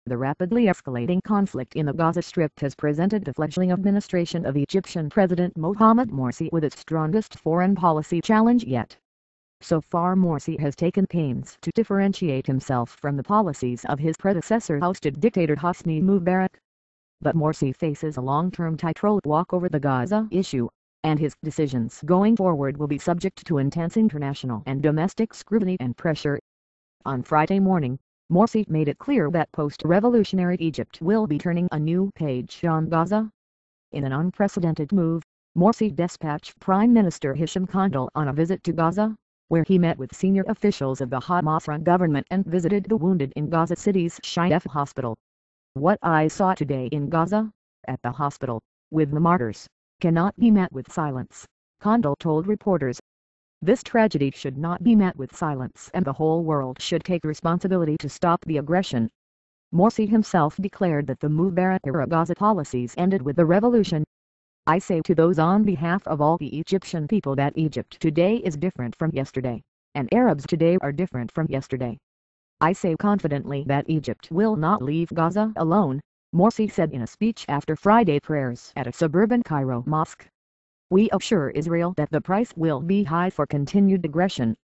The rapidly escalating conflict in the Gaza Strip has presented the fledgling administration of Egyptian President Mohamed Morsi with its strongest foreign policy challenge yet. So far Morsi has taken pains to differentiate himself from the policies of his predecessor-ousted dictator Hosni Mubarak. But Morsi faces a long-term tightrope walk over the Gaza issue, and his decisions going forward will be subject to intense international and domestic scrutiny and pressure. On Friday morning, Morsi made it clear that post-revolutionary Egypt will be turning a new page on Gaza. In an unprecedented move, Morsi dispatched Prime Minister Hisham Kandil on a visit to Gaza, where he met with senior officials of the Hamas-run government and visited the wounded in Gaza City's Shifa hospital. "What I saw today in Gaza, at the hospital, with the martyrs, cannot be met with silence," Kandil told reporters. "This tragedy should not be met with silence and the whole world should take responsibility to stop the aggression." Morsi himself declared that the Mubarak-era Gaza policies ended with the revolution. "I say to those on behalf of all the Egyptian people that Egypt today is different from yesterday, and Arabs today are different from yesterday. I say confidently that Egypt will not leave Gaza alone," Morsi said in a speech after Friday prayers at a suburban Cairo mosque. "We assure Israel that the price will be high for continued aggression."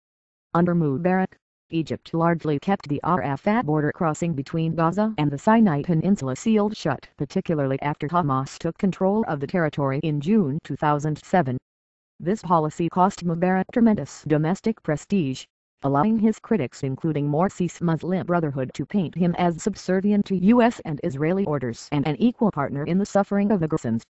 Under Mubarak, Egypt largely kept the Arafat border crossing between Gaza and the Sinai Peninsula sealed shut, particularly after Hamas took control of the territory in June 2007. This policy cost Mubarak tremendous domestic prestige, allowing his critics including Morsi's Muslim Brotherhood to paint him as subservient to U.S. and Israeli orders and an equal partner in the suffering of the Gazans.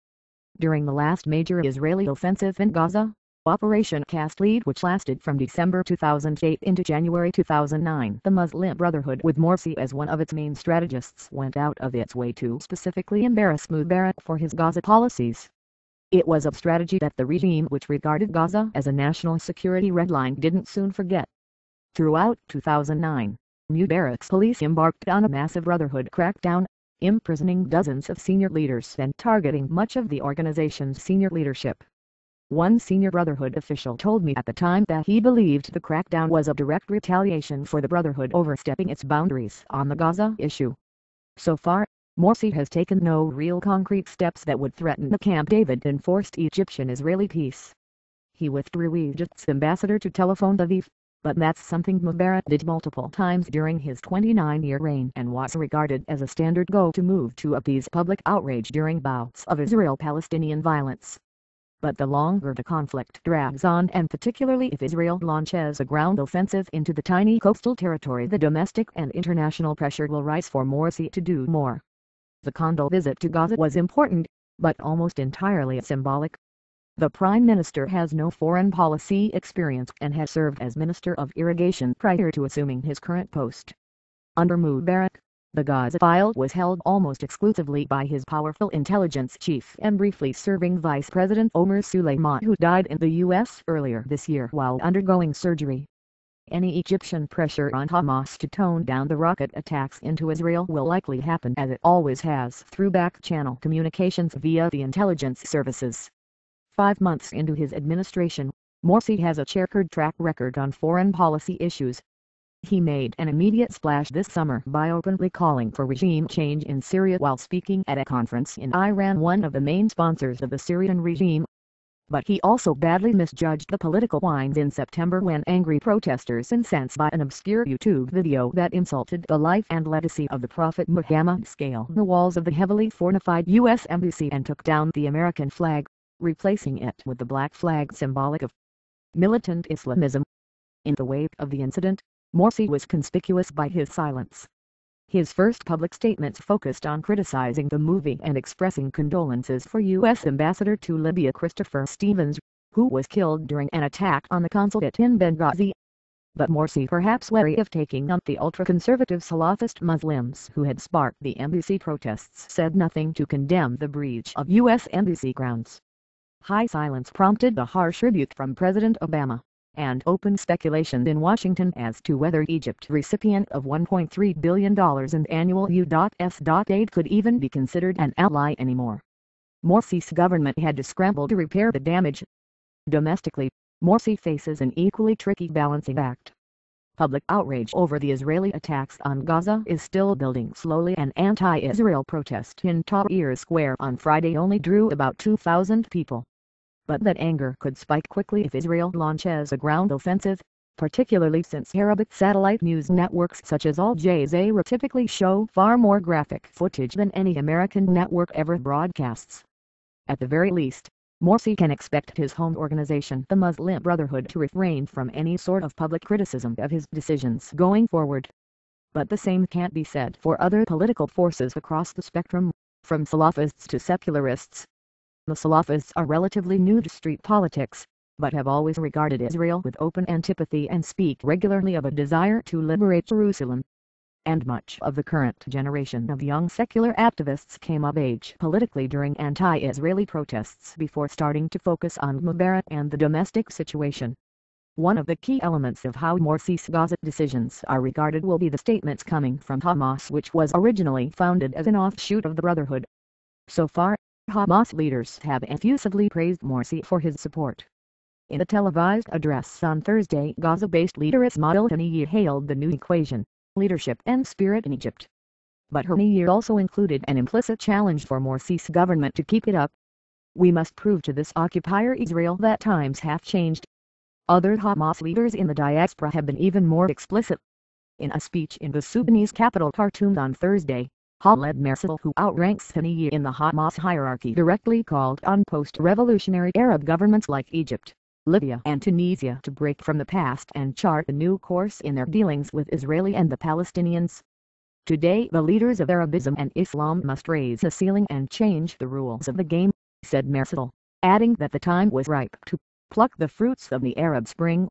During the last major Israeli offensive in Gaza, Operation Cast Lead, which lasted from December 2008 into January 2009, the Muslim Brotherhood with Morsi as one of its main strategists went out of its way to specifically embarrass Mubarak for his Gaza policies. It was a strategy that the regime, which regarded Gaza as a national security red line, didn't soon forget. Throughout 2009, Mubarak's police embarked on a massive Brotherhood crackdown, imprisoning dozens of senior leaders and targeting much of the organization's senior leadership. One senior Brotherhood official told me at the time that he believed the crackdown was a direct retaliation for the Brotherhood overstepping its boundaries on the Gaza issue. So far, Morsi has taken no real concrete steps that would threaten the Camp David-enforced Egyptian-Israeli peace. He withdrew Egypt's ambassador to Tel Aviv, but that's something Mubarak did multiple times during his 29-year reign and was regarded as a standard go-to move to appease public outrage during bouts of Israel-Palestinian violence. But the longer the conflict drags on, and particularly if Israel launches a ground offensive into the tiny coastal territory, the domestic and international pressure will rise for Morsi to do more. The Kandil visit to Gaza was important, but almost entirely symbolic. The Prime Minister has no foreign policy experience and has served as Minister of Irrigation prior to assuming his current post. Under Mubarak, the Gaza file was held almost exclusively by his powerful intelligence chief and briefly serving Vice President Omar Suleiman, who died in the U.S. earlier this year while undergoing surgery. Any Egyptian pressure on Hamas to tone down the rocket attacks into Israel will likely happen, as it always has, through back-channel communications via the intelligence services. 5 months into his administration, Morsi has a checkered track record on foreign policy issues. He made an immediate splash this summer by openly calling for regime change in Syria while speaking at a conference in Iran, one of the main sponsors of the Syrian regime. But he also badly misjudged the political winds in September when angry protesters, incensed by an obscure YouTube video that insulted the life and legacy of the Prophet Muhammad, scaled the walls of the heavily fortified U.S. embassy and took down the American flag, replacing it with the black flag symbolic of militant Islamism. In the wake of the incident, Morsi was conspicuous by his silence. His first public statements focused on criticizing the movie and expressing condolences for U.S. Ambassador to Libya Christopher Stevens, who was killed during an attack on the consulate in Benghazi. But Morsi, perhaps wary of taking on the ultra-conservative Salafist Muslims who had sparked the embassy protests, said nothing to condemn the breach of U.S. embassy grounds. High silence prompted a harsh rebuke from President Obama, and open speculation in Washington as to whether Egypt, recipient of $1.3 billion in annual U.S. aid, could even be considered an ally anymore. Morsi's government had to scramble to repair the damage. Domestically, Morsi faces an equally tricky balancing act. Public outrage over the Israeli attacks on Gaza is still building slowly. An anti-Israel protest in Tahrir Square on Friday only drew about 2,000 people. But that anger could spike quickly if Israel launches a ground offensive, particularly since Arabic satellite news networks such as Al Jazeera typically show far more graphic footage than any American network ever broadcasts. At the very least, Morsi can expect his home organization, the Muslim Brotherhood, to refrain from any sort of public criticism of his decisions going forward. But the same can't be said for other political forces across the spectrum, from Salafists to secularists. The Salafists are relatively new to street politics, but have always regarded Israel with open antipathy and speak regularly of a desire to liberate Jerusalem. And much of the current generation of young secular activists came of age politically during anti-Israeli protests before starting to focus on Mubarak and the domestic situation. One of the key elements of how Morsi's Gaza decisions are regarded will be the statements coming from Hamas, which was originally founded as an offshoot of the Brotherhood. So far, Hamas leaders have effusively praised Morsi for his support. In a televised address on Thursday, Gaza-based leader Ismail Haniyeh hailed the new equation, leadership and spirit in Egypt. But Haniyeh also included an implicit challenge for Morsi's government to keep it up. "We must prove to this occupier Israel that times have changed." Other Hamas leaders in the diaspora have been even more explicit. In a speech in the Sudanese capital Khartoum on Thursday, Khaled Mersal, who outranks Haniyeh in the Hamas hierarchy, directly called on post-revolutionary Arab governments like Egypt, Libya and Tunisia to break from the past and chart a new course in their dealings with Israeli and the Palestinians. "Today the leaders of Arabism and Islam must raise the ceiling and change the rules of the game," said Mersal, adding that the time was ripe to pluck the fruits of the Arab Spring.